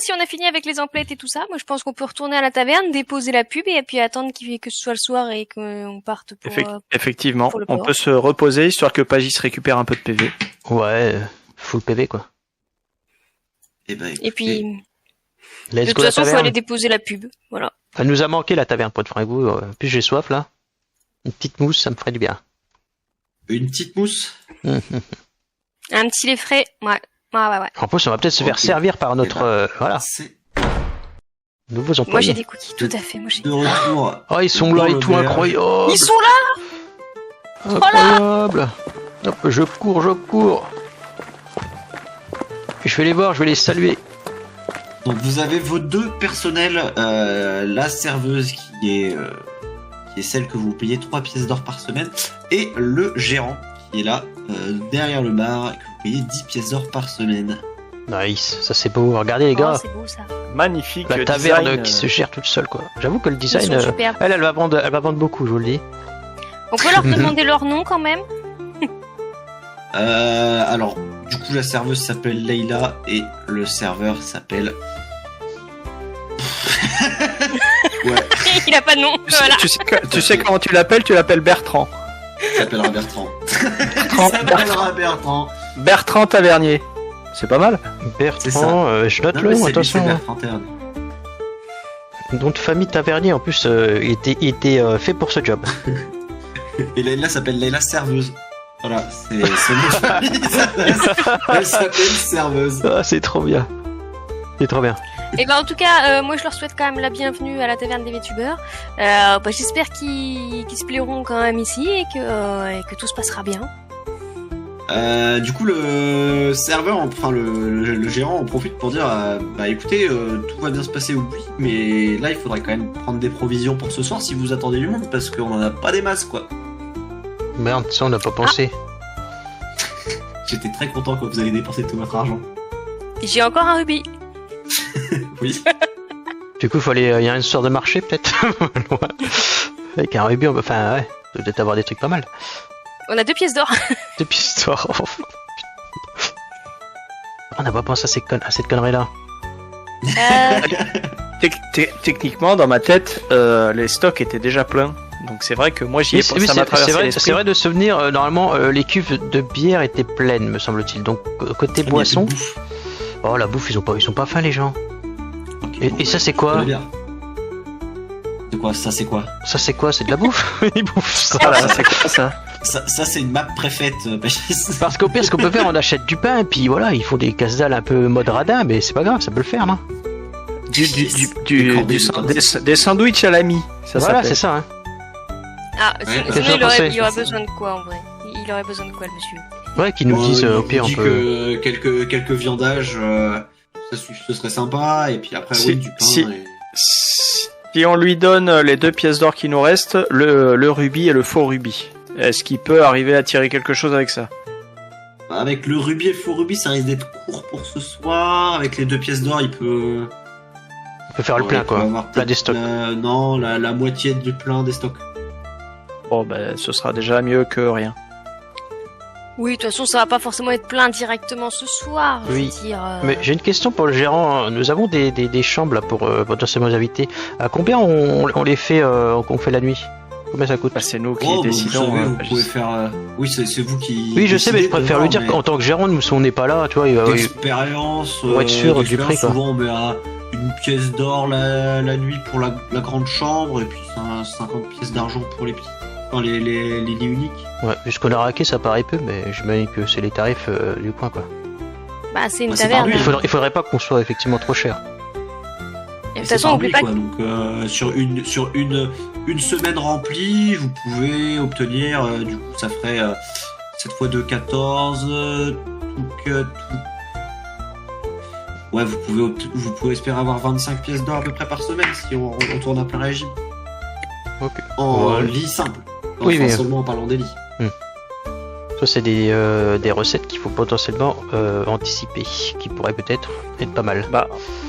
si on a fini avec les emplettes et tout ça, moi je pense qu'on peut retourner à la taverne, déposer la pub et puis attendre que ce soit le soir et qu'on parte pour... Effectivement, pour le on port. peut se reposer histoire que Pagis récupère un peu de PV. Ouais, full PV quoi. Eh ben, Et puis, de Let's toute go la façon, faut taverne. aller déposer la pub. Voilà. Elle nous a manqué la taverne pour être franc avec vous. Puis j'ai soif là. Une petite mousse, ça me ferait du bien. une petite mousse. Un petit lait frais, ouais. Ouais. En plus, on va peut-être se faire Ok. servir par notre voilà C'est nouveaux Moi employés. j'ai des cookies, tout à fait. Moi j'ai. de retour. Oh, ils sont là et tout, incroyable. Ils sont là. Incroyable. Hop, je cours. Je vais les voir, je vais les saluer. Donc vous avez vos deux personnels, la serveuse qui est celle que vous payez 3 pièces d'or par semaine, et le gérant qui est là derrière le bar et que vous payez 10 pièces d'or par semaine. Nice, ça c'est beau. Regardez les Oh, gars, c'est beau ça. Magnifique la taverne design, qui se gère toute seule quoi. J'avoue que le Ils design, sont superbes. elle va vendre beaucoup, je vous le dis. On peut leur demander leur nom quand même. Alors, du coup, la serveuse s'appelle Leila et le serveur s'appelle... ouais, Il a pas de nom. Voilà. Tu sais comment tu l'appelles Bertrand. il s'appellera Bertrand. Bertrand, Il s'appellera Bertrand. Bertrand Tavernier. C'est pas mal. C'est ça. Bertrand, je note Non, le mais nom, c'est lui, c'est attention. Bertrand Tavernier. Nom de famille Tavernier, en plus, il était fait pour ce job. Et Leila s'appelle Leila Serveuse. Voilà, c'est son nom de famille. Elle s'appelle Serveuse. Ah, c'est trop bien. C'est trop bien. Et ben en tout cas, moi je leur souhaite quand même la bienvenue à la taverne des VTubers. J'espère qu'ils se plairont quand même ici et que tout se passera bien. Du coup, le serveur, enfin le gérant en profite pour dire bah écoutez, tout va bien se passer, oui, mais là il faudrait quand même prendre des provisions pour ce soir si vous attendez du monde parce qu'on en a pas des masses quoi. Merde, ça on n'a pas pensé. J'étais très content quand vous avez dépensé tout votre argent. J'ai encore un rubis. Oui. Du coup, il y a une sorte de marché peut-être. Avec un rubis, enfin ouais, peut peut-être avoir des trucs pas mal. On a 2 pièces d'or. Des histoires. On n'a pas pensé à cette connerie là. Techniquement, dans ma tête, les stocks étaient déjà pleins. Donc c'est vrai que moi j'y ai Oui, ça m'a traversé l'esprit. c'est vrai de souvenir, normalement les cuves de bière étaient pleines, me semble-t-il. Donc côté boisson, oh la bouffe, ils sont pas fins les gens. Okay, Et ça c'est quoi? C'est quoi ça? C'est quoi? Ça c'est quoi? C'est de la bouffe? Ils bouffent ça. Voilà, c'est quoi ça? Ça c'est une map préfète. Parce qu'au pire, ce qu'on peut faire, on achète du pain, puis voilà, ils font des casse-dalles un peu mode radin, mais c'est pas grave, ça peut le faire, non? Des sandwichs à l'ami. Ça Voilà, s'appelle. c'est ça, hein. Ah, Ouais, sinon j'en pensais. il aurait besoin de quoi en vrai? Il aurait besoin de quoi le monsieur? Ouais, qu'ils nous disent au pire, on dit peut. que quelques viandages, ce serait sympa, et puis après Si- oui, du pain. si- Et... Si on lui donne les 2 pièces d'or qui nous restent, le rubis et le faux rubis, est-ce qu'il peut arriver à tirer quelque chose avec ça? Avec le rubis et le faux rubis, ça risque d'être court pour ce soir. Avec les 2 pièces d'or, il peut. On peut faire le plein, il peut quoi. avoir Plein des peut-être, stocks. non, la moitié du plein des stocks. Bon, ben, ce sera déjà mieux que rien. Oui, de toute façon, ça va pas forcément être plein directement ce soir. je Oui. veux dire, Mais j'ai une question pour le gérant. Nous avons des chambres là pour potentiellement les invités. À combien on les fait, qu'on fait la nuit? Combien ça coûte? Bah, c'est nous qui Oh, bah, décidons. vous savez, vous Pagis. pouvez faire. Oui, c'est vous qui. Oui, je sais, mais je décidez, préfère quoi, lui dire mais qu'en tant que gérant, nous, si on n'est pas là, tu vois, d'expérience. Pour être sûr du prix, quoi. Souvent, on met une pièce d'or la nuit pour la grande chambre, et puis 50 pièces d'argent pour les petits. Enfin, les lits uniques. ouais, vu ce qu'on a raqué, ça paraît peu, mais j'imagine que c'est les tarifs du coin, quoi. bah, c'est une Bah, c'est taverne. par lui. Il faudrait pas qu'on soit effectivement trop cher. Et de toute C'est façon, par oublie nuit, pas quoi. Donc sur une semaine remplie, vous pouvez obtenir, du coup ça ferait 7 fois 2, 14, ouais, vous pouvez espérer avoir 25 pièces d'or à peu près par semaine si on tourne à plein régime. Ok. En Ouais. lit simple. Oui, Enfin, mais- seulement en parlant des lits. Ça, c'est des recettes qu'il faut potentiellement anticiper, qui pourraient peut-être être pas mal. Bah,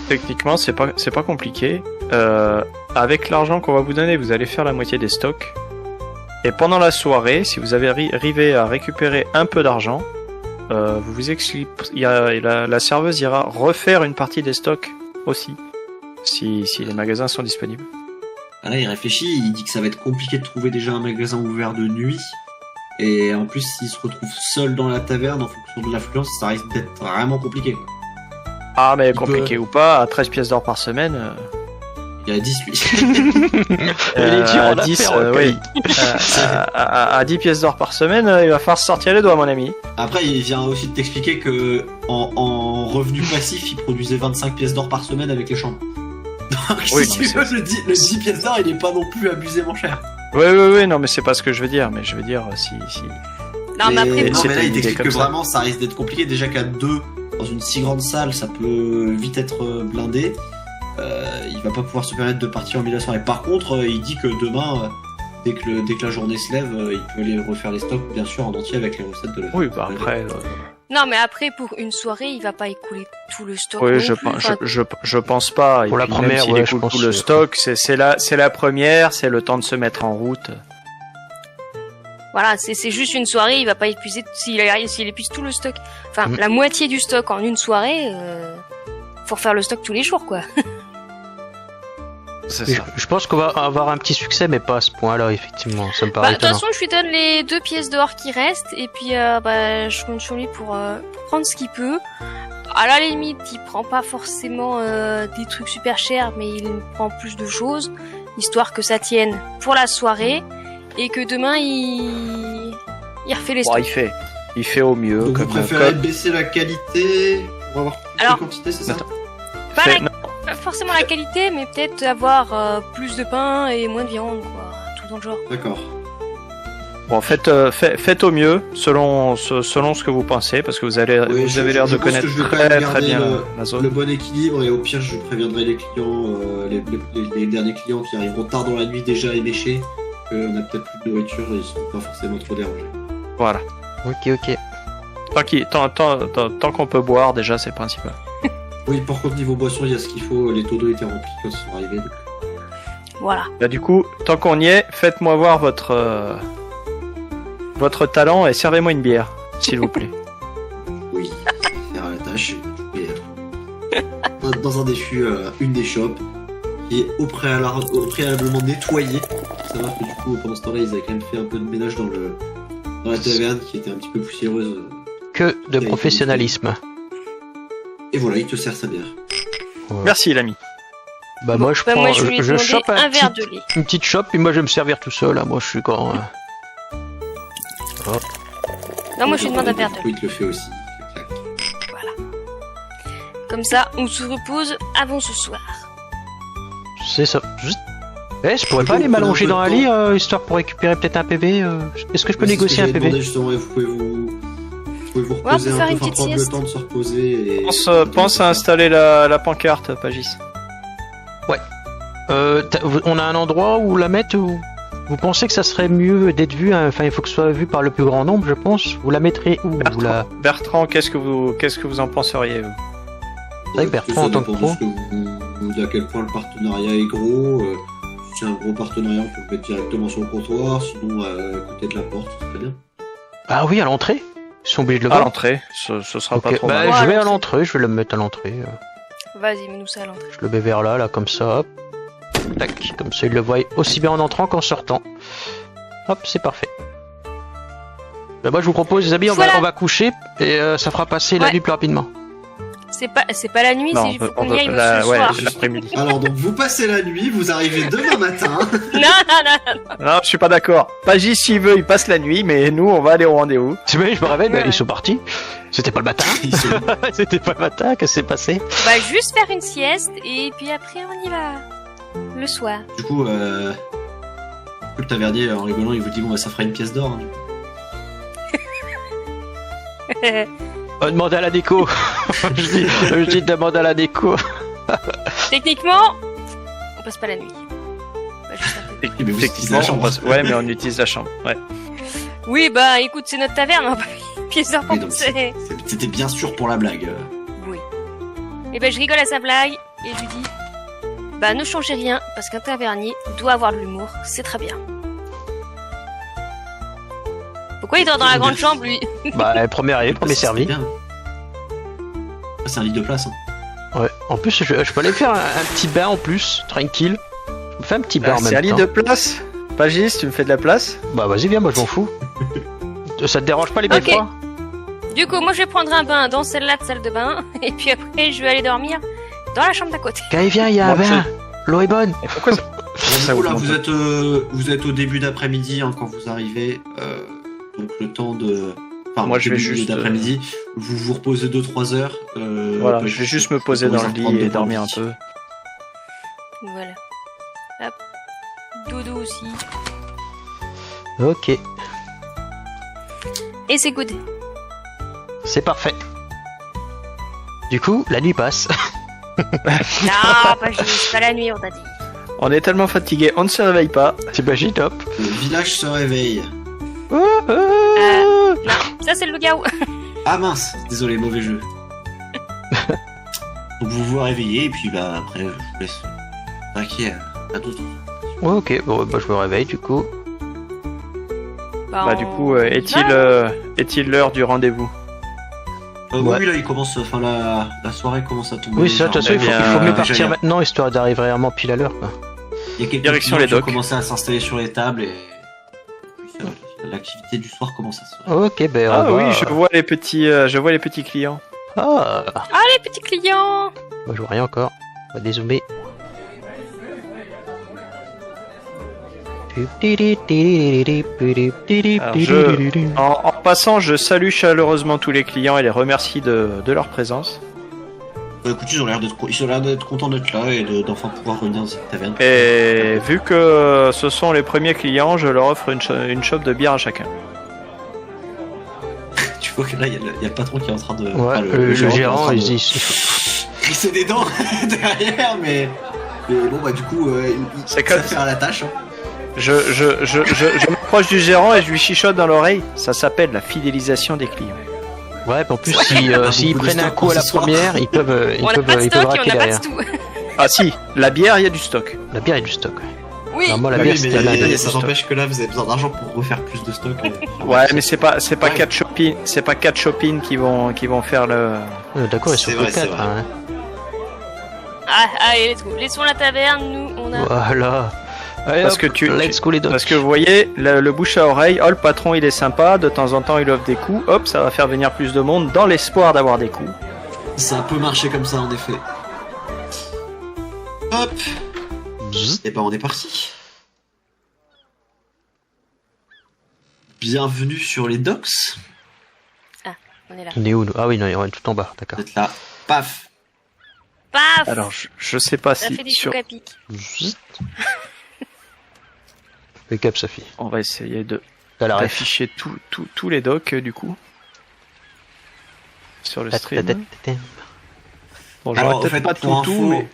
techniquement, c'est pas compliqué. Avec l'argent qu'on va vous donner, vous allez faire la moitié des stocks. Et pendant la soirée, si vous avez arrivé à récupérer un peu d'argent, la serveuse ira refaire une partie des stocks aussi, si les magasins sont disponibles. Là, il réfléchit, il dit que ça va être compliqué de trouver déjà un magasin ouvert de nuit. Et en plus, s'il se retrouve seul dans la taverne en fonction de l'affluence, ça risque d'être vraiment compliqué, quoi. Ah, mais Il compliqué ou pas, à 13 pièces d'or par semaine. Il y a 10, lui. Il est dur en à 10, affaires, oui. À 10 pièces d'or par semaine, il va falloir se sortir les doigts, mon ami. Après, il vient aussi de t'expliquer que en revenu passif, il produisait 25 pièces d'or par semaine avec les chambres. Donc, Oui, si non, tu veux, le 10 pièces d'or, il est pas non plus abusément cher. Oui, non, mais c'est pas ce que je veux dire, mais je veux dire, si... Non, mais après, c'est non, mais là, une il idée t'explique comme que ça. vraiment, ça risque d'être compliqué. Déjà qu'à 2, dans une si grande salle, ça peut vite être blindé. Il va pas pouvoir se permettre de partir en milieu de la soirée. Par contre, il dit que demain, dès que la journée se lève, il peut aller refaire les stocks, bien sûr, en entier avec les recettes de la Oui, bah après... non, mais après, pour une soirée, il va pas écouler tout le stock. Oui, non je, plus. Enfin, je pense pas. Pour Et la puis même première, s'il ouais, écoule je pense tout le stock, c'est la première, c'est le temps de se mettre en route. Voilà, c'est juste une soirée, il va pas épuiser, s'il épuise tout le stock, enfin, Mhm. la moitié du stock en une soirée, faut refaire le stock tous les jours, quoi. C'est Je, ça. je pense qu'on va avoir un petit succès, mais pas à ce point-là, effectivement. Ça me Bah, paraît de toute étonnant. façon, je lui donne les 2 pièces d'or qui restent, et puis, je compte sur lui pour prendre ce qu'il peut. À la limite, il prend pas forcément des trucs super chers, mais il prend plus de choses, histoire que ça tienne pour la soirée, et que demain, il refait les Bon, stocks. il fait au mieux. Donc, vous comme, préférez baisser la qualité pour avoir plus Alors, de quantité, c'est ça? attends. Pas fait- Pas forcément la qualité, mais peut-être avoir plus de pain et moins de viande, quoi. Tout dans le genre. D'accord. Bon, faites au mieux, selon ce que vous pensez, parce que vous avez Oui, l'air je de pense connaître que je vais quand très même très garder bien la zone. le bon équilibre, et au pire, je préviendrai les clients, les derniers clients qui arriveront tard dans la nuit déjà éméchés, qu'on a peut-être plus de nourriture et ils sont pas forcément trop dérangés. Voilà. Ok. Tant qu'on peut boire, déjà, c'est le principal. Oui, par contre, niveau boisson, il y a ce qu'il faut, les taux d'eau étaient remplis quand ils sont arrivés. Donc... Voilà. Bah, du coup, tant qu'on y est, faites-moi voir votre talent et servez-moi une bière, s'il vous plaît. Oui, faire la tâche. Et, dans un des fûts, une des chopes, qui est au préalablement nettoyée. Faut savoir que du coup, pendant ce temps-là, ils avaient quand même fait un peu de ménage dans la taverne qui était un petit peu poussiéreuse. Que de professionnalisme. Et voilà, il te sert sa bière. Merci, l'ami. Bah moi je Bah, prends, moi, je lui ai demandé chope un verre de lait. une petite chope, et moi je vais me servir tout seul. Là. Moi je suis grand. Non, moi, je lui demande un verre de Du lait. coup, il te le fait aussi. Clac. Comme ça, on se repose avant ce soir. C'est ça. Juste... je pourrais Du pas coup, aller vous m'allonger prenez un dans un peu de lit, temps. histoire pour récupérer peut-être un PV. Est-ce que je peux C'est ce négocier un j'allais PV demander, justement, et vous pouvez vous on peut reposer faire un peu, une petite prendre le sieste. temps de se reposer. Et... Pense à installer la pancarte, Pagis. On a un endroit où la mettre ou... Vous pensez que ça serait mieux d'être vu, hein, enfin il faut que ce soit vu par le plus grand nombre, je pense. Vous la mettrez où vous la... Bertrand, qu'est-ce que vous en penseriez, vous? C'est vrai que Bertrand, en tant que pro... À quel point le partenariat est gros. Si c'est un gros partenariat, on peut le mettre directement sur le comptoir. Sinon, à côté de la porte, c'est très bien. Ah oui, à l'entrée. Ils sont obligés de le À voir. l'entrée, ce sera pas Ok, trop bah, mal. je vais à l'entrée. l'entrée, je vais le mettre à l'entrée. Vas-y, mets-nous ça à l'entrée. Je le mets vers là, comme ça, hop. Tac, comme ça il le voit aussi bien en entrant qu'en sortant. Hop, c'est parfait. Bah, moi je vous propose les amis, Voilà. on va coucher et ça fera passer la Ouais. nuit plus rapidement. C'est pas la nuit, c'est il faut qu'on y aille ce ouais, soir. l'après-midi. Alors, donc, vous passez la nuit, vous arrivez demain matin. Non. Non, je suis pas d'accord. Pagis, s'il veut, il passe la nuit, mais nous, on va aller au rendez-vous. Tu vois, je me réveille, Ouais. ils sont partis. C'était pas le matin. Ils sont- C'était pas le matin, qu'est-ce qui s'est passé? On va juste faire une sieste et puis après on y va. Le soir. Du coup, le tavernier, en rigolant, il vous dit bon, bah, ça fera une pièce d'or. Hein, du coup. Demandez à la déco. je dis demande à la déco. Techniquement, on passe pas la nuit. Bah, juste un peu. Mais vous utilisez Effectivement, la chambre. ouais, mais on utilise la chambre. Ouais. Oui, bah écoute, c'est notre taverne, on va pas une pièce d'or pour Oui, donc passer. C'était bien sûr pour la blague. Oui. Et ben je rigole à sa blague et je lui dis bah ne changez rien parce qu'un tavernier doit avoir de l'humour, c'est très bien. Pourquoi il dort dans la grande chambre lui? Bah, premier arrivé, premier C'est servi. bien. C'est un lit de place. Hein. Ouais, En plus, je peux aller faire un petit bain en plus, tranquille. Je me fais un petit bain en C'est même un lit temps. de place. Pagis, tu me fais de la place? Bah vas-y, viens, moi je m'en fous. Ça te dérange pas les Ok. beffrois? Du coup, moi je vais prendre un bain dans celle-là de salle de bain, et puis après je vais aller dormir dans la chambre d'à côté. Quand viens, il y a un Moi, bain. L'eau est bonne. Et pourquoi ça... ça Du coup, là, vous vous êtes au début d'après-midi hein, quand vous arrivez. Donc le temps de... Enfin, Moi, je vais début juste, d'après-midi. Vous vous reposez 2-3 heures. Voilà, je vais juste me poser dans le lit et dormir un peu. Voilà. Hop. Dodo aussi. Ok, Et c'est good. c'est parfait. Du coup, la nuit passe. Non, pas la nuit, on t'a dit. On est tellement fatigué, on ne se réveille pas. T'imagines, top. Le village se réveille. Non, ça c'est le loup-garou. Ah mince, désolé, mauvais jeu. Donc vous vous réveillez et puis bah après je vous laisse vaquer à d'autres. Ouais, ok, bon, bah, je me réveille du coup. Bah du coup, on y est-il l'heure du rendez-vous? Ouais. Oui là il commence, enfin la soirée commence à tomber. Oui, ça, de toute façon, il faut bien, mieux déjà, partir maintenant, histoire d'arriver vraiment pile à l'heure, quoi. Il y a quelques Direction clients les qui ont docks. commencé à s'installer sur les tables et puis, l'activité du soir commence à se faire. Ok, ben on Ah va... oui, je vois les petits clients. Ah, Ah, les petits clients. moi je vois rien encore. On va dézoomer. En passant, je salue chaleureusement tous les clients et les remercie de leur présence. Bah, écoute, ils ont l'air d'être contents d'être là et d'enfin pouvoir revenir dans cette taverne. Et vu que ce sont les premiers clients, je leur offre une chope de bière à chacun. Tu vois que là il y a le patron qui est en train de. Ouais, enfin, le qui est en gérant, train de il dit... crisser des dents derrière, mais bon bah du coup C'est ça comme- fait à la tâche. Hein. Je m'approche du gérant et je lui chuchote dans l'oreille. Ça s'appelle la fidélisation des clients. Ouais, en plus, a s'ils beaucoup de prennent un stock coup à la ce soir. première, ils peuvent, On n'a pas de ils peuvent stock et raquer on n'a pas de derrière. tout. Ah si, la bière, il y a du stock. La bière est du stock. Ouais. Oui. Normalement, la Bah bière, oui, mais c'était là. ça n'empêche que là vous avez besoin d'argent pour refaire plus de stock. Ouais, mais c'est pas Ouais. 4 shopping, c'est pas 4 shopping qui vont faire le. D'accord, ils sont C'est que vrai, c'est 4. vrai. Hein. Ah, allez, let's go. Laissons la taverne, nous, on a... Voilà. Allez, Parce hop, que tu- let's go les dogs. Parce que vous voyez, le bouche à oreille, oh le patron il est sympa, de temps en temps il offre des coups, hop, ça va faire venir plus de monde dans l'espoir d'avoir des coups. Ça a un peu marché comme ça en effet. Hop, Bzzz. et ben on est parti. Bienvenue sur les docks. On est là. On est où nous? Ah oui, non, on est tout en bas, d'accord. Vous êtes là, paf. Paf. Alors je sais pas Ça si fait des sur... chocs à pic. Bzzz. Fais cap, Sophie. On va essayer T'as la ref. d'afficher tous les docs du coup sur le stream. Bon, j'aurais Alors en peut-être fait pas pour tout, info, mais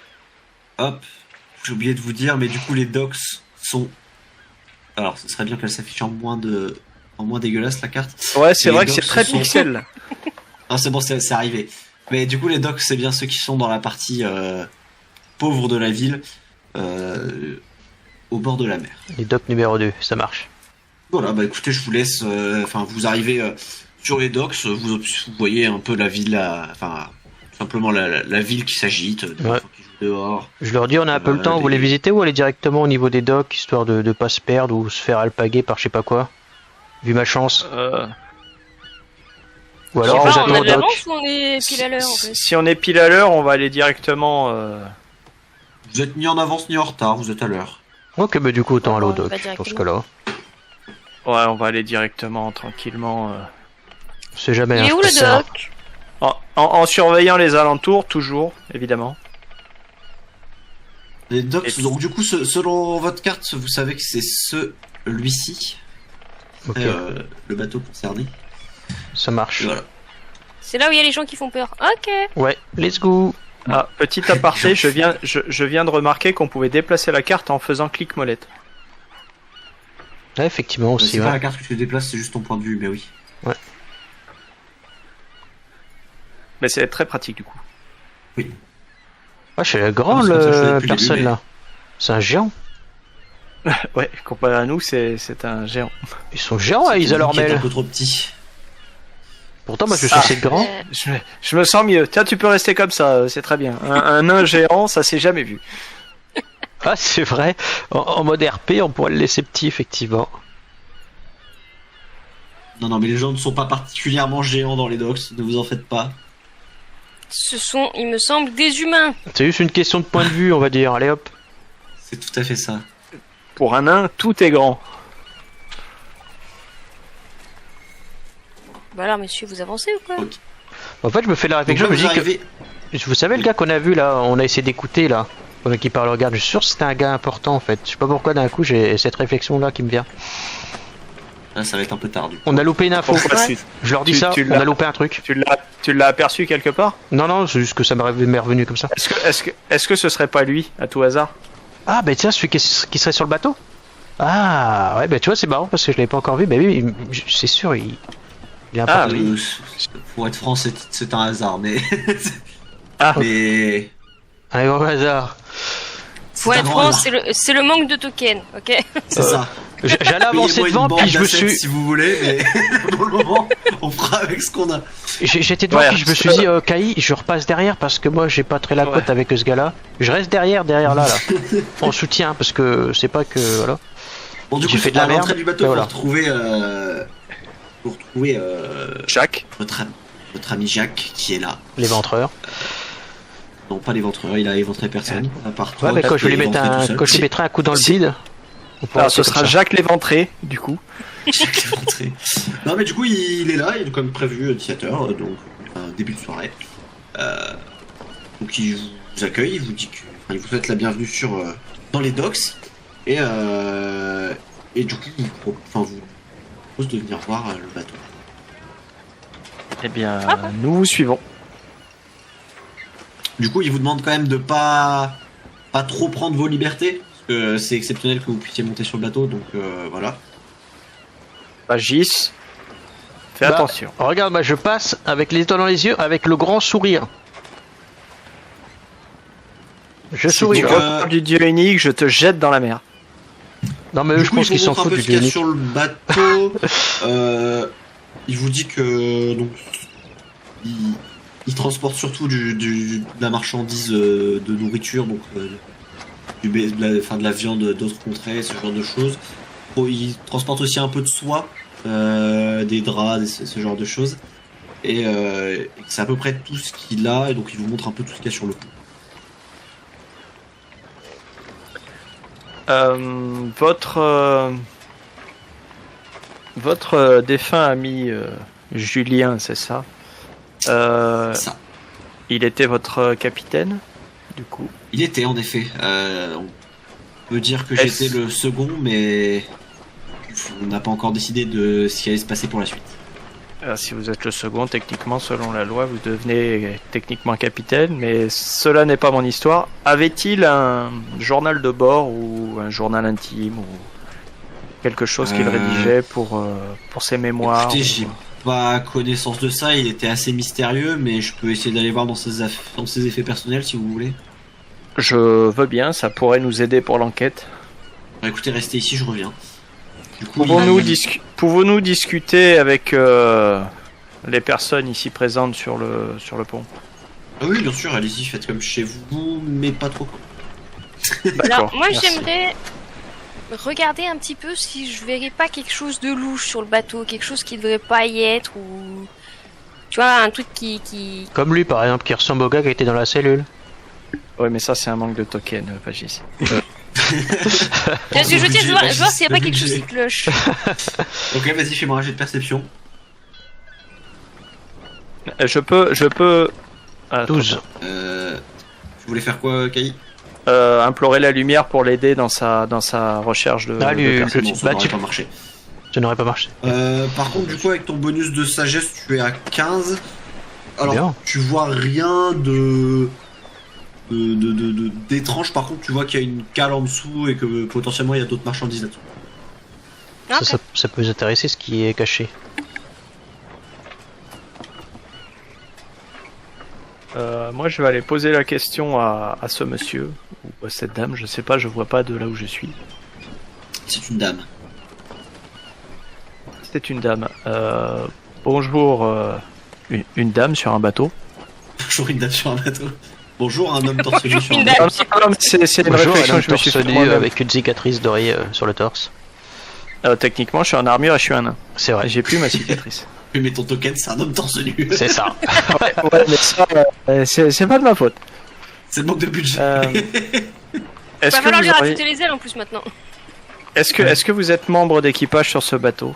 hop, j'ai oublié de vous dire, mais du coup les docks sont. Alors ce serait bien qu'elle s'affiche en moins dégueulasse la carte. ouais, c'est les vrai que docks c'est très sont- pixel. Non c'est bon, c'est arrivé. Mais du coup les docks c'est bien ceux qui sont dans la partie pauvre de la ville, au bord de la mer. Les docks numéro 2, ça marche. Voilà, bah écoutez, je vous laisse. Enfin, vous arrivez sur les docks, vous voyez un peu la ville, enfin, tout simplement la ville qui s'agite, des Ouais. enfants qui jouent dehors. Je leur dis, on a un peu le temps, vous les visitez ou aller directement au niveau des docks, histoire de pas se perdre ou se faire alpaguer par je sais pas quoi? Vu ma chance. Ou Je sais alors, pas, vous on a attendez de au dock. l'avance ou on est pile à l'heure en fait? Si on est pile à l'heure, on va aller directement. Vous êtes ni en avance ni en retard, vous êtes à l'heure. Ok, mais du coup, autant aller au On va dock, dans directement. ce cas-là. Ouais, on va aller directement, tranquillement. C'est jamais Il un est où le stresseur. doc? En surveillant les alentours, toujours, évidemment. Les docks, Et puis- donc du coup, selon votre carte, vous savez que c'est celui-ci, Ok, le bateau concerné. ça marche. Et voilà. C'est là où il y a les gens qui font peur. Ok. Ouais, let's go. Ah, petit aparté, je viens de remarquer qu'on pouvait déplacer la carte en faisant clic molette. Ouais, effectivement aussi, C'est pas ouais. la carte que tu déplaces, c'est juste ton point de vue, mais oui. Mais c'est très pratique du coup. Ah, c'est grand, Ah, parce que ça, je l'avais le depuis le personne début, là. C'est un géant. Ouais, comparé à nous, c'est un géant. Ils sont géants, C'est ils ton à leur qui est mêle. un peu trop petit. Pourtant, moi, je suis assez grand. Je me sens mieux. Tiens, tu peux rester comme ça, c'est très bien. Un nain géant, ça s'est jamais vu. Ah, c'est vrai. En mode RP, on pourrait le laisser petit, effectivement. Non, mais les gens ne sont pas particulièrement géants dans les docks, ne vous en faites pas. Ce sont, il me semble, des humains. C'est juste une question de point de vue, on va dire. Allez hop. C'est tout à fait ça. Pour un nain, tout est grand. Bah alors, messieurs, vous avancez ou quoi? En fait, je me fais la Donc réflexion, là, je vous me dis arrivez... que... Vous savez, le gars qu'on a vu, là, on a essayé d'écouter, là, pendant qu'il parle au regard, je suis sûr que c'était un gars important, en fait. Je sais pas pourquoi, d'un coup, j'ai cette réflexion-là qui me vient. Là, ça va être un peu tard, du coup. On a loupé une info. Pourquoi Ouais. Je leur dis tu ça, on l'as- a loupé un truc. Tu l'as aperçu quelque part? Non, c'est juste que ça m'est revenu comme ça. Est-ce que ce serait pas lui, à tout hasard? Ah, bah tiens, celui qui serait sur le bateau. Ah, ouais, bah tu vois, c'est marrant parce que je l'avais pas encore vu. Bah oui, c'est sûr, il est important. oui. Pour être franc, c'est un hasard, mais... Ah. Mais... Allez, au hasard. Faut un être grand franc, hasard. c'est le manque de tokens, ok? C'est ça. J'allais avancer Payez-moi devant, une bande puis je me d'assets suis. si vous voulez, mais pour le moment, on fera avec ce qu'on a. J'étais devant, Ouais, puis je me suis dit, Kai, je repasse derrière parce que moi j'ai pas très la cote avec ce gars-là. Je reste derrière là, en soutien parce que c'est pas que. Voilà. Bon, du J'ai coup, fait de la à l'entrée merde, du bateau, et voilà. vous retrouvez Jacques? votre ami Jacques qui est là. L'éventreur. Non, pas l'éventreur, il a éventré personne. À part toi, Ouais, mais quand je lui qui est mettrais éventré tout seul. quand je lui mettrais un coup dans le bide. on pourra Alors, ce faire sera comme ça. Jacques l'éventré, du coup. Jacques l'éventré. Non, mais du coup, il est là, il est comme prévu 17h, donc début de soirée. Donc il vous accueille, il vous dit que, enfin, il vous souhaite la bienvenue dans les docks et du coup vous propose de venir voir le bateau. Eh bien, nous vous suivons. Du coup, il vous demande quand même de pas trop prendre vos libertés parce que c'est exceptionnel que vous puissiez monter sur le bateau, donc voilà. Bah, Gis, fais Bah, attention. Regarde, moi je passe avec les étoiles dans les yeux, avec le grand sourire. Je souris. donc, Tu reprends du dieu unique, je te jette dans la mer. Non, mais eux, Du je coup, pense il vous qu'ils s'en montre un foutent peu du ce qu'il y a Dionic. sur le bateau. Il vous dit que donc il transporte surtout de la marchandise de nourriture, donc de la viande d'autres contrées, ce genre de choses. Il transporte aussi un peu de soie, des draps, ce genre de choses. Et c'est à peu près tout ce qu'il a, et donc il vous montre un peu tout ce qu'il y a sur le pont. Votre défunt ami Julien, c'est ça? Ça. Il était votre capitaine, du coup. Il était en effet. On peut dire que Est-ce- j'étais le second, mais on n'a pas encore décidé de ce qui allait se passer pour la suite. Si vous êtes le second, techniquement, selon la loi, vous devenez techniquement capitaine, mais cela n'est pas mon histoire. Avait-il un journal de bord ou un journal intime ou quelque chose qu'il rédigeait pour ses mémoires? Écoutez, j'ai pas connaissance de ça, il était assez mystérieux, mais je peux essayer d'aller voir dans ses effets personnels si vous voulez. Je veux bien, ça pourrait nous aider pour l'enquête. Bah, écoutez, restez ici, je reviens. Du coup, Pouvons-nous discuter avec les personnes ici présentes sur le pont? Ah oui, bien sûr, allez-y, faites comme chez vous, mais pas trop. Alors, D'accord, moi, merci. j'aimerais regarder un petit peu si je verrais pas quelque chose de louche sur le bateau, quelque chose qui devrait pas y être, ou... Tu vois, un truc qui... Comme lui, par exemple, qui ressemble au gars qui était dans la cellule. Ouais, mais ça, c'est un manque de token, Pagis. Parce que je veux dire, je vois s'il y a pas Le quelque chose budget. qui cloche. Ok, vas-y, fais-moi un jet de perception. Je peux... Attends. 12. Tu voulais faire quoi, Kai? Implorer la lumière pour l'aider dans sa recherche de... Ah, lui, de le- Bon, ça bah, n'aurait tu- pas marché. Ça n'aurait pas marché. Par contre, du coup, avec ton bonus de sagesse, tu es à 15. Alors, Bien. tu vois rien d'étrange. Par contre, tu vois qu'il y a une cale en dessous et que potentiellement il y a d'autres marchandises là-dessous. Ok. Ça peut vous intéresser ce qui est caché. Moi, je vais aller poser la question à ce monsieur, ou à cette dame, je sais pas, je vois pas de là où je suis. C'est une dame. C'est une dame. Bonjour, Une dame sur un bateau. Bonjour une dame sur un bateau. Bonjour un homme torse nu sur un Une bateau. dame. Non, mais c'est une Bonjour, réflexion un que je me suis torse fait nu moi-même. avec une cicatrice dorée sur le torse. Techniquement, je suis en armure et je suis un nain. C'est vrai, J'ai plus ma cicatrice. Oui, mais ton token, c'est un homme torse nu. c'est ça. Ouais, mais ça, c'est pas de ma faute. C'est le manque de budget. Est-ce Va que falloir lui vous auriez- rajouter les ailes en plus maintenant. est-ce que vous êtes membre d'équipage sur ce bateau?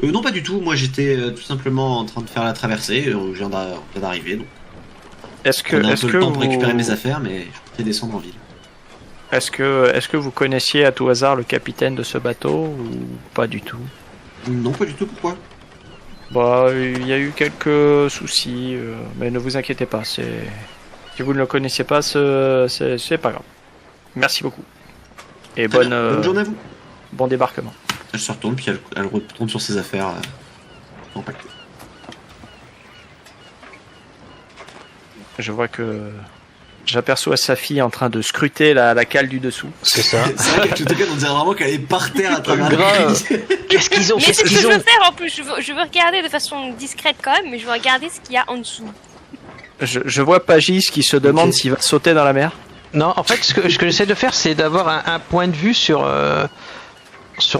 Non, pas du tout. Moi, j'étais tout simplement en train de faire la traversée. Je viens d'arriver. Donc, Est-ce que on a un est-ce peu que le temps pour vous récupérer mes affaires, mais je comptais descendre en ville. est-ce que vous connaissiez à tout hasard le capitaine de ce bateau ou pas du tout? Non, pas du tout. Pourquoi? Bah, il y a eu quelques soucis, mais ne vous inquiétez pas. Si vous ne le connaissiez pas, c'est pas grave. Merci beaucoup. Et Très bonne, bien. Bonne journée à vous. bon débarquement. Elle se retourne, puis elle retourne sur ses affaires empaquetées. Je vois que j'aperçois sa fille en train de scruter la cale du dessous. C'est ça. C'est vrai qu'avec le token, on dirait vraiment qu'elle est par terre à travers la Grave. crise. Qu'est-ce qu'ils ont Mais c'est ce que je veux faire en plus. Je veux regarder de façon discrète quand même, mais je veux regarder ce qu'il y a en dessous. Je vois Pagis qui se demande Ok. s'il va sauter dans la mer. Non, en fait, ce que j'essaie de faire, c'est d'avoir un point de vue sur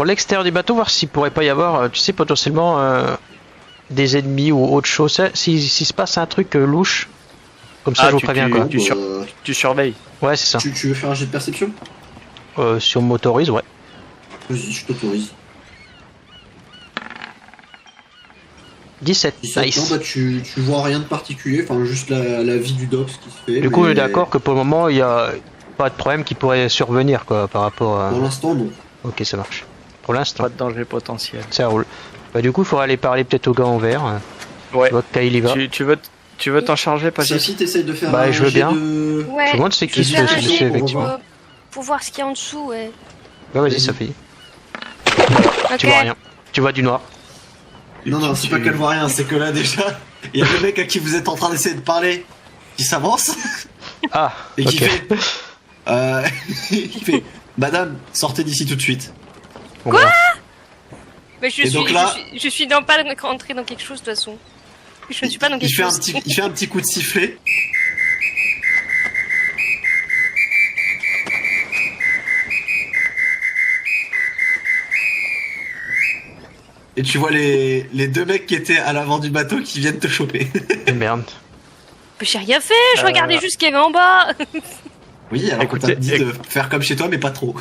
l'extérieur du bateau, voir s'il pourrait pas y avoir, tu sais, potentiellement des ennemis ou autre chose. S'il se passe un truc louche, comme ça, Ah, je vous tu- préviens, tu- quoi. tu- Tu surveilles. Ouais, c'est ça. Tu veux faire un jet de perception? Si on m'autorise, ouais. Vas-y, je t'autorise. 17, 17 nice. ans, bah tu vois rien de particulier, enfin juste la vie du dox qui se fait. Du coup, on mais est d'accord que pour le moment, il y a pas de problème qui pourrait survenir, quoi, par rapport à... Pour l'instant, non. Ok, ça marche. Pour l'instant, Pas de danger potentiel. ça roule. Bah, du coup, il faudrait aller parler peut-être au gars en vert. Ouais. Je vois que Kyle y va. Tu veux t'en charger, Pagis? Safi, t'essayes de faire Bah, un je veux jet bien. de... Ouais. Je me demande c'est je qui vais ce faire un monsieur, jet effectivement. pour voir ce qu'il y a en dessous, ouais. Bah, vas-y, ça fait. Ok. Tu vois rien. Tu vois du noir. Non, c'est pas qu'elle voit rien, c'est que là déjà, il y a le mec à qui vous êtes en train d'essayer de parler qui s'avance Ah, et qui ok. fait... il fait Madame, sortez d'ici tout de suite. Bon, bah, Mais je Et donc là- suis pas rentré dans quelque chose de toute façon. Je ne suis pas dans Il quelque fait chose. il fait un petit coup de sifflet. Et tu vois les deux mecs qui étaient à l'avant du bateau qui viennent te choper. merde. Mais j'ai rien fait, je regardais juste ce qu'il y avait en bas. Oui, alors qu'on t'a Écoutez, dit de faire comme chez toi, mais pas trop.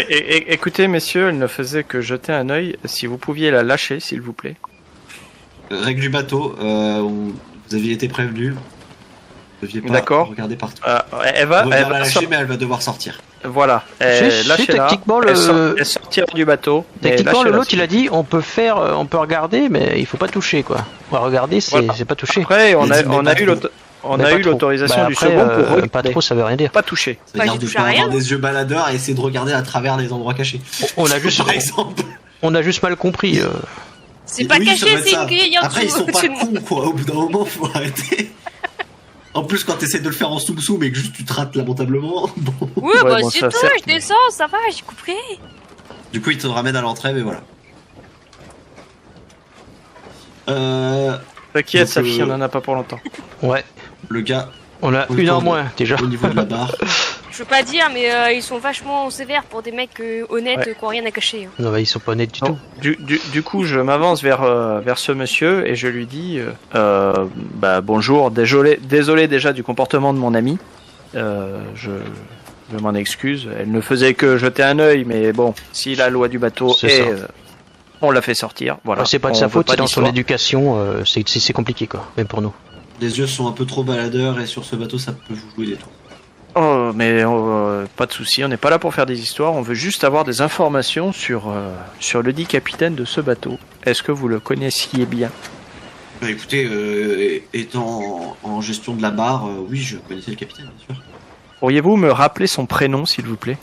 Écoutez, messieurs, elle ne faisait que jeter un œil. Si vous pouviez la lâcher, s'il vous plaît. Règle du bateau, vous aviez été prévenu. Vous deviez pas D'accord. regarder partout. Elle Vous va, deviez elle la va lâcher, mais elle va devoir sortir. Voilà. Si, Lâchez-la. techniquement, Elle sortira du bateau. mais Techniquement, lâchez-la, l'autre il a dit on peut regarder, mais il faut pas toucher, quoi. On va regarder, Voilà. c'est pas toucher. Après, on Mais a pas eu trop. Mais pas trop. l'autorisation Bah, du après, second pour pas regarder. trop, ça veut rien dire. Pas toucher. C'est-à-dire j'y de touche pas à rien, avoir des yeux baladeurs et essayer de regarder à travers les endroits cachés. On a juste, Par exemple. on a juste mal compris. C'est pas Oui, ça caché, doit être c'est ça. une grille en Après, ils sont dessous. pas Tout le monde- cons, quoi. Au bout d'un moment, faut arrêter. En plus, quand t'essaies de le faire en soum-soum et que juste tu te rates lamentablement, bon. Ouais, Ouais, bah bon, c'est ça, tout, certes, je descends, ça va, j'ai compris. Du coup, il te ramène à l'entrée, mais voilà. T'inquiète, Donc, sa fille, on en a pas pour longtemps. Ouais, Le gars, on a Tout le une en temps, moins déjà. au niveau de la barre, Je veux pas dire, mais ils sont vachement sévères pour des mecs honnêtes Ouais. qui ont rien à cacher. Non, bah, ils sont pas honnêtes du Non. tout. Du coup, je m'avance vers ce monsieur et je lui dis bah, bonjour, désolé déjà du comportement de mon ami. Je m'en excuse. Elle ne faisait que jeter un œil, mais bon, si la loi du bateau C'est est. ça. On l'a fait sortir. Voilà. Ouais, c'est pas de On sa veut faute, pas c'est dans son d'histoire. éducation. C'est compliqué, quoi, même pour nous. les yeux sont un peu trop baladeurs et sur ce bateau, ça peut vous jouer des tours. Oh, mais pas de souci, on n'est pas là pour faire des histoires, on veut juste avoir des informations sur le dit capitaine de ce bateau. Est-ce que vous le connaissiez bien? Bah écoutez, étant en gestion de la barre, oui, je connaissais le capitaine, bien sûr. Pourriez-vous me rappeler son prénom, s'il vous plaît?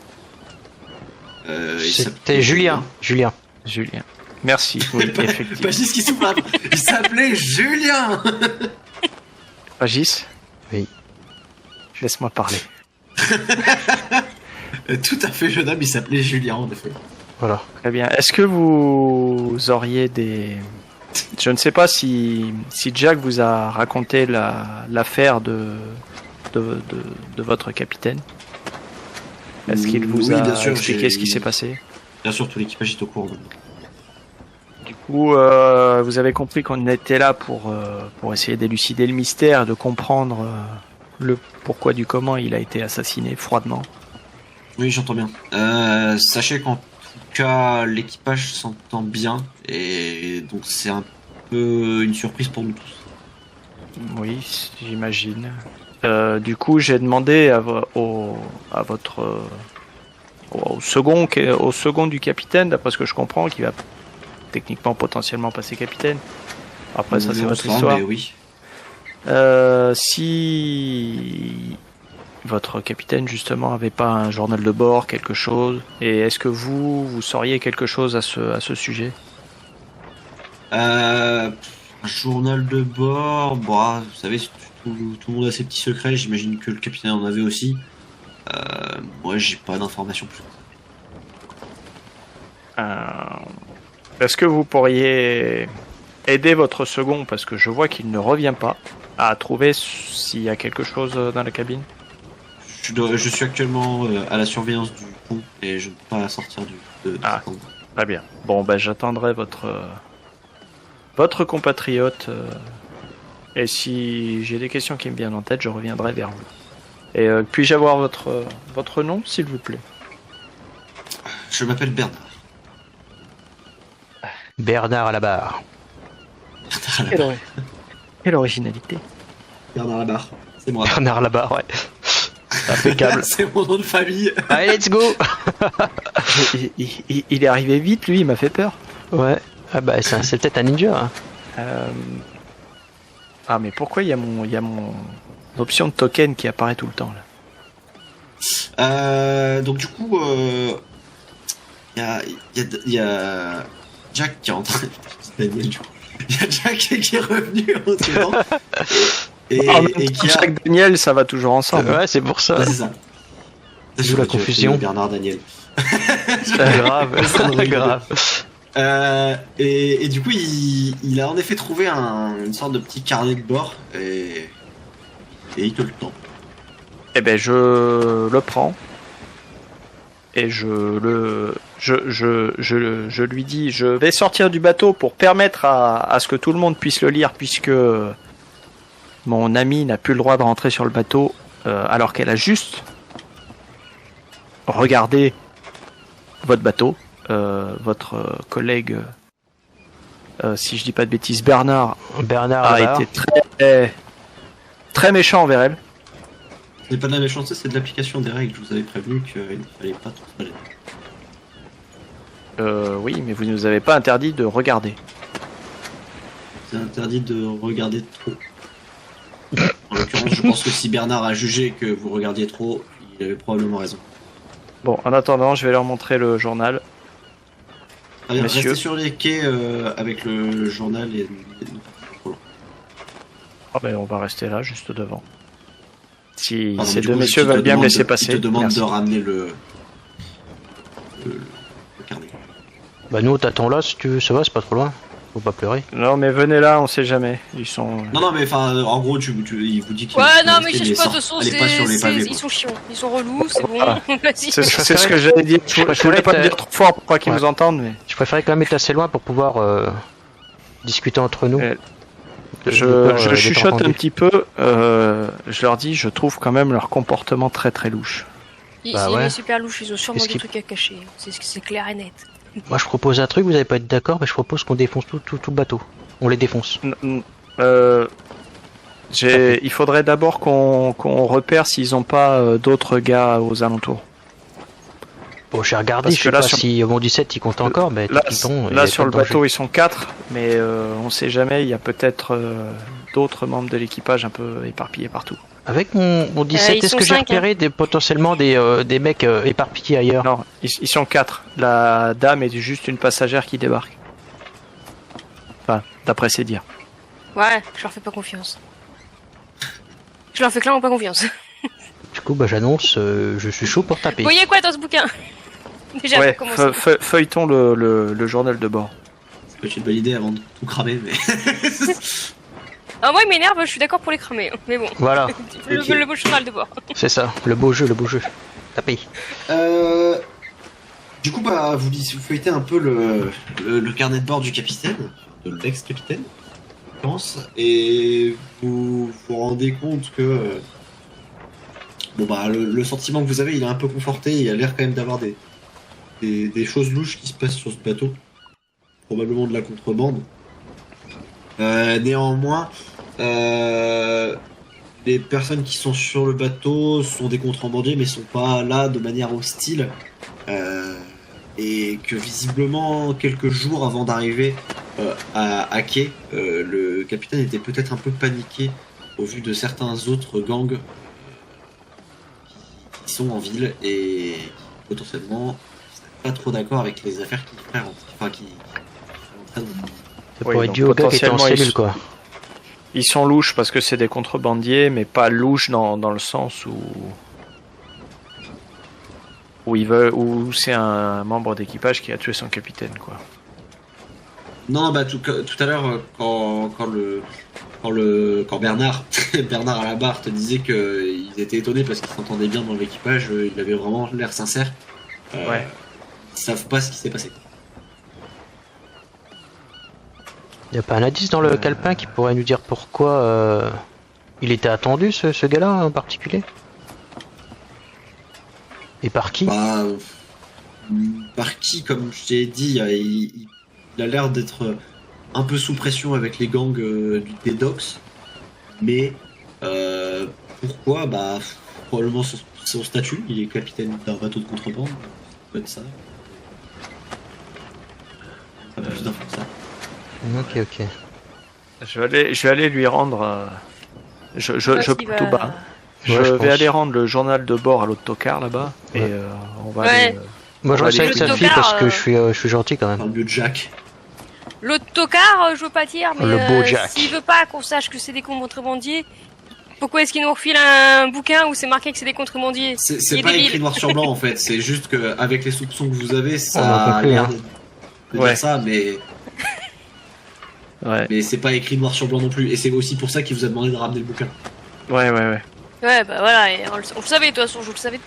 Il C'était s'appelait Julien. Julien. Julien. Merci, oui, effectivement. Pagis qui souffle. Il s'appelait Julien. Pagis? Oui. Laisse-moi parler. Tout à fait jeune homme, il s'appelait Julien en effet. Voilà. Très bien. Est-ce que vous auriez Je ne sais pas si Jack vous a raconté l'affaire de votre capitaine. Est-ce qu'il vous Oui, a bien sûr, expliqué ce qui s'est passé? Bien sûr, tout l'équipage est au courant. Du coup, vous avez compris qu'on était là pour essayer d'élucider le mystère, de comprendre le pourquoi du comment il a été assassiné froidement. Oui, j'entends bien. Sachez qu'en tout cas, l'équipage s'entend bien, et donc c'est un peu une surprise pour nous tous. Oui, j'imagine. Du coup, j'ai demandé au second du capitaine, d'après ce que je comprends, qui va techniquement potentiellement passer capitaine. Après, ça c'est votre histoire. Mais oui. Si votre capitaine justement avait pas un journal de bord, quelque chose, et est-ce que vous sauriez quelque chose à ce sujet? Un journal de bord, bah, vous savez, tout le monde a ses petits secrets, j'imagine que le capitaine en avait aussi. Moi, j'ai pas d'informations plus. Est-ce que vous pourriez aider votre second, parce que je vois qu'il ne revient pas, à trouver s'il y a quelque chose dans la cabine? Je suis actuellement à la surveillance du pont et je ne peux pas sortir de Très bien. Bon, ben j'attendrai votre compatriote. Et si j'ai des questions qui me viennent en tête, je reviendrai vers vous. Et puis-je avoir votre nom, s'il vous plaît? Je m'appelle Bernard. Bernard à la barre. Quelle originalité. Bernard Labarre, c'est moi. Bernard à la barre, ouais. Impeccable. C'est mon nom de famille. Allez, let's go. Il est arrivé vite, lui, il m'a fait peur. Ouais. Ah bah c'est peut-être un ninja. Hein. Ah, mais pourquoi il y a mon option de token qui apparaît tout le temps là? Donc du coup, il y a Jack qui est en train. Daniel, du coup. Il y a Jack qui est revenu entre temps. Et qui a... Jack Daniel, ça va toujours ensemble. Ouais, c'est pour ça. Ouais, c'est ça. D'où la confusion. Bernard Daniel. Grave, grave. Et du coup, il a en effet trouvé une sorte de petit carnet de bord et il te le tend. Eh ben, je le prends et je lui dis, je vais sortir du bateau pour permettre à ce que tout le monde puisse le lire, puisque mon ami n'a plus le droit de rentrer sur le bateau alors qu'elle a juste regardé votre bateau. Votre collègue, si je dis pas de bêtises, Bernard a été très méchant envers elle. Ce n'est pas de la méchanceté, c'est de l'application des règles. Je vous avais prévenu qu'il ne fallait pas tout faire. Oui, mais vous ne nous avez pas interdit de regarder. C'est interdit de regarder trop. En l'occurrence, je pense que si Bernard a jugé que vous regardiez trop, il avait probablement raison. Bon, en attendant, je vais leur montrer le journal. Allez, Messieurs. restez sur les quais avec le journal et Ah ben, on va rester là, juste devant. Si pardon, ces du deux coup, messieurs il te veulent bien me demande laisser il passer. te demande Merci. de ramener le carnet. Bah nous on t'attend là si tu veux, ça va, c'est pas trop loin. Faut pas pleurer. Non, mais venez là, on sait jamais. Ils sont. Non, mais enfin, en gros, il vous dit qu'il Ouais, faut non, mais rester, cherche pas, de toute sort- façon, allez pas sur les pavés, ils quoi. sont chiants. Ils sont relous, c'est bon. Voilà. Vas-y. C'est ce que j'allais dire. Je voulais pas le dire trop fort pour pas qu'ils Ouais. nous entendent, mais. Je préférais quand même être assez loin pour pouvoir discuter entre nous. Je chuchote un petit peu. Je leur dis, je trouve quand même leur comportement très très louche. Ils Bah sont ouais. super louches, ils ont sûrement Qu'est-ce des qui- trucs à cacher. C'est clair et net. Moi je propose un truc, vous allez pas être d'accord, mais je propose qu'on défonce tout le bateau. On les défonce. Il faudrait d'abord qu'on repère s'ils ont pas d'autres gars aux alentours. Bon, j'ai regardé, Parce je que sais là, pas sur- si mon 17 il compte encore, mais Là, techniquement, il y là a sur pas le de danger. bateau ils sont 4, mais on sait jamais, il y a peut-être d'autres membres de l'équipage un peu éparpillés partout. Avec mon 17, ils est-ce sont que j'ai 5, repéré potentiellement des mecs éparpillés ailleurs? Non, ils sont 4. La dame est juste une passagère qui débarque. Enfin, d'après ses dires. Ouais, je leur fais pas confiance. Je leur fais clairement pas confiance. Du coup, bah j'annonce, je suis chaud pour taper. Vous voyez quoi dans ce bouquin? Déjà, Ouais, pour commencer. feuilletons le journal de bord. peut être une bonne idée avant de tout cramer, mais. Ah, moi, il m'énerve, je suis d'accord pour les cramer. Mais bon. Voilà, Le, Ok. le beau cheval de bord. c'est ça, le beau jeu, le beau jeu. Tapez. Du coup, bah, vous feuilletez un peu le carnet de bord du capitaine, de l'ex-capitaine, je pense, et vous vous rendez compte que bon bah le sentiment que vous avez, il est un peu conforté, il a l'air quand même d'avoir des choses louches qui se passent sur ce bateau, probablement de la contrebande. Néanmoins, les personnes qui sont sur le bateau sont des contrebandiers, mais sont pas là de manière hostile. Et que visiblement, quelques jours avant d'arriver à quai, le capitaine était peut-être un peu paniqué au vu de certains autres gangs qui sont en ville et qui potentiellement ne seraient pas trop d'accord avec les affaires qu'ils feraient, enfin qui sont en train de... Ça Oui, pourrait être donc dû au gars qui était en potentiellement, ils cellule, sont- quoi. Ils sont louches parce que c'est des contrebandiers, mais pas louches dans le sens où ils veulent, où c'est un membre d'équipage qui a tué son capitaine, quoi. Non, bah tout à l'heure, quand Bernard, Bernard à la barre te disait qu'ils étaient étonnés parce qu'ils s'entendaient bien dans l'équipage, il avait vraiment l'air sincère. Ouais. Ils savent pas ce qui s'est passé. Y a pas un indice dans le calepin qui pourrait nous dire pourquoi il était attendu, ce gars-là en particulier? Et par qui? Bah, par qui, comme je t'ai dit, il a l'air d'être un peu sous pression avec les gangs des docks, mais pourquoi? Bah, probablement son statut, il est capitaine d'un bateau de contrebande, ça peut être ça. Pas plus d'infos que ça. Ok. Je vais aller lui rendre. Je Parce qu'il tout va- bas. Je Ouais, je vais pense. aller rendre le journal de bord à l'autocar là-bas et Ouais. on va Ouais. aller, Moi, je On va reste aller avec le sa fille tocard, parce que je suis gentil quand même. Parle mieux de Jack. L'autre tocard, je veux pas dire, mais Le beau Jack. s'il veut pas qu'on sache que c'est des contrebandiers, pourquoi est-ce qu'il nous refile un bouquin où c'est marqué que c'est des contrebandiers? Il C'est est pas débile. écrit noir sur blanc en fait, c'est juste qu'avec les soupçons que vous avez, On a ça a compris, l'air hein. de Ouais. dire ça, Ouais. mais c'est pas écrit noir sur blanc non plus. Et c'est aussi pour ça qu'il vous a demandé de ramener le bouquin. Ouais. Ouais, bah voilà, et on le savait, de toute façon, je le savais